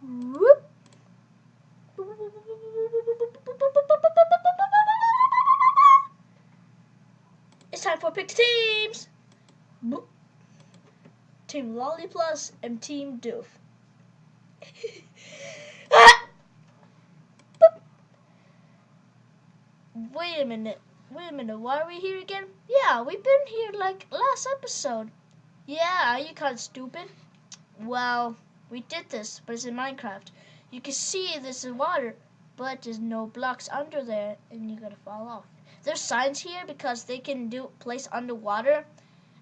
Whoop. It's time for pick teams. Whoop. Team Lolly Plus and Team Doof. Wait a minute. Why are we here again? Yeah, we've been here like last episode. Yeah, are you kind of stupid? Well, we did this, but it's in Minecraft. You can see this is water, but there's no blocks under there, and you're gonna fall off. There's signs here because they can do place underwater,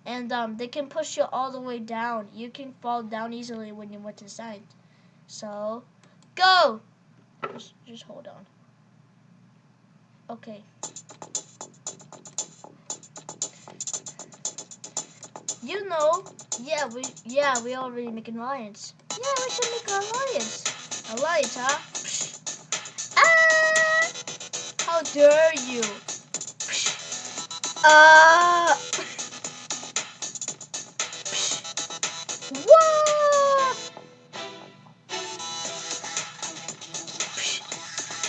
and they can push you all the way down. You can fall down easily when you went to signs. So, go! Just hold on. Okay. You know, we already make an alliance. Yeah, we should make an alliance. Alliance, huh? Ah! How dare you? What?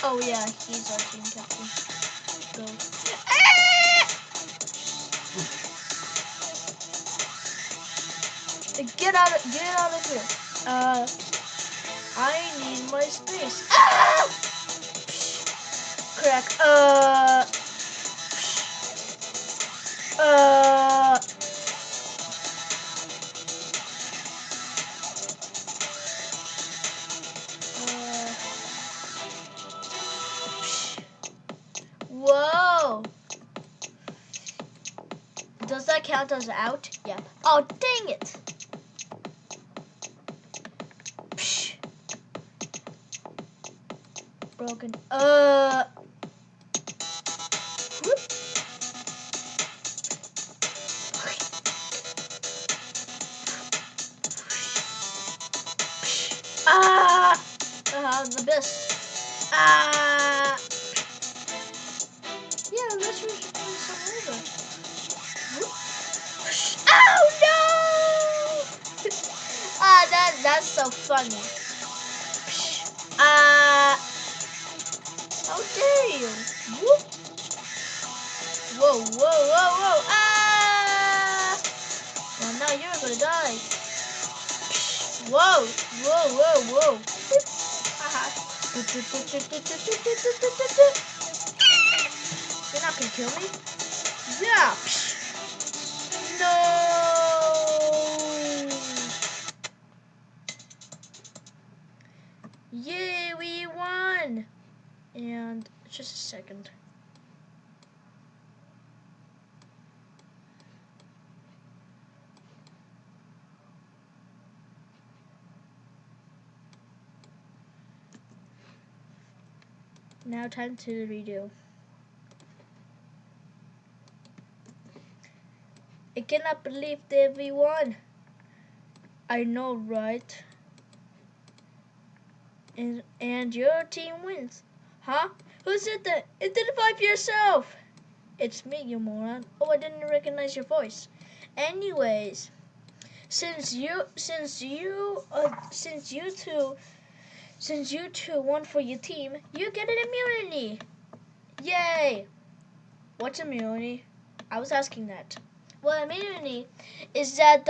Oh yeah, he's our team captain. Go. Get out of here. I need my space. Ah! Crack. Whoa. Does that count as out? Yeah. Oh, dang it. Broken. Whoop. The best. Yeah, let's reach some over. Oh no! That's so funny. How dare you? Whoop. Whoa. Well, now you're gonna die. Whoa. You're not gonna kill me? Yeah. No. Yay, we won. And just a second. Now time to redo. I cannot believe that we won. I know, right? And your team wins. Huh? Who said that? Identify for yourself. It's me, you moron. Oh, I didn't recognize your voice. Anyways, since you two won for your team, you get an immunity. Yay! What's immunity? I was asking that. Well, immunity is that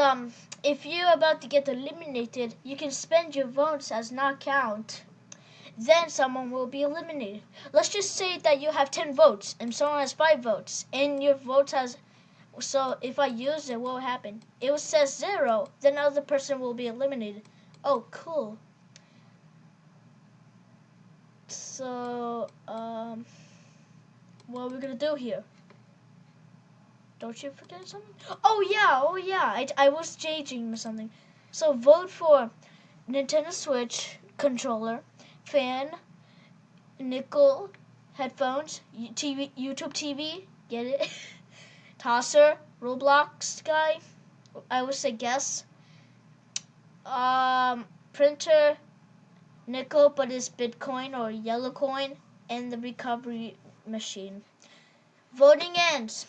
if you're about to get eliminated, you can spend your votes as not count. Then someone will be eliminated. Let's just say that you have 10 votes and someone has 5 votes, and your votes has. So if I use it, what will happen? It will say 0. Then the other person will be eliminated. Oh, cool. So what are we gonna do here? Don't you forget something? Oh yeah. I was changing something. So vote for Nintendo Switch controller, fan, nickel, headphones, TV, YouTube TV, get it? Tosser, Roblox guy, I would say guess. Printer, nickel, but it's Bitcoin or yellow coin, and the recovery machine. Voting ends.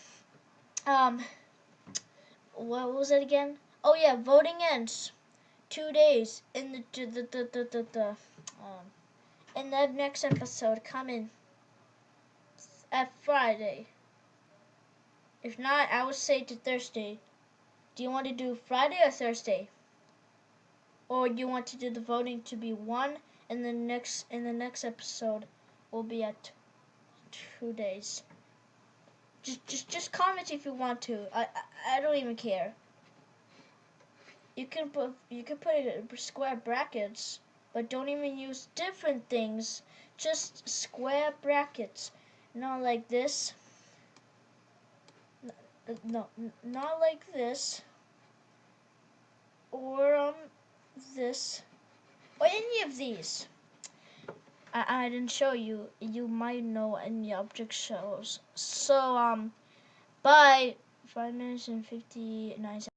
What was it again? Oh yeah, voting ends. 2 days in in the next episode coming at Friday. If not, I would say to Thursday. Do you want to do Friday or Thursday? Or do you want to do the voting to be one and the next episode will be at 2 days? Just comment if you want to. I don't even care. You can put square brackets, but don't even use different things. Just square brackets. Not like this. No, not like this. Or this. Or any of these. I didn't show you. You might know any object shows. So bye. 5 minutes and 59 seconds.